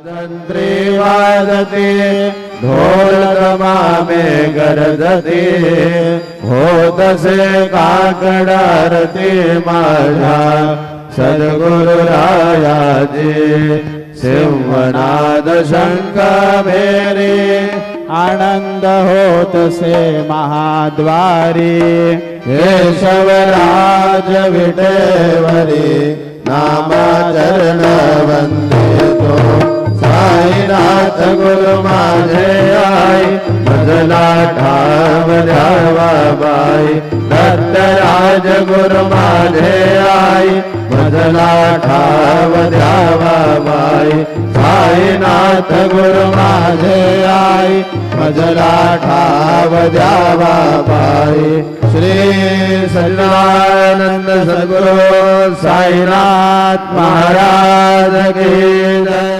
तंत्री वाजते ढोल दमामे गरजते होतसे काकड आरती माझ्या सद्गुरुरायाचे सिंहनाद शंख भेरी आनंद होतसे महाद्वारी केशवराज विटेवरी नामाचरण वंदितो साईनाथ गुरु माझे आई मजला ठाव द्यावा बाई दत्तराज गुरु माझे आई मजला ठाव द्यावा बाई साईनाथ गुरु माझे आई मजला ठाव द्यावा बाई श्री सच्चिदानंद सद्गुरु साईनाथ महाराज की जय।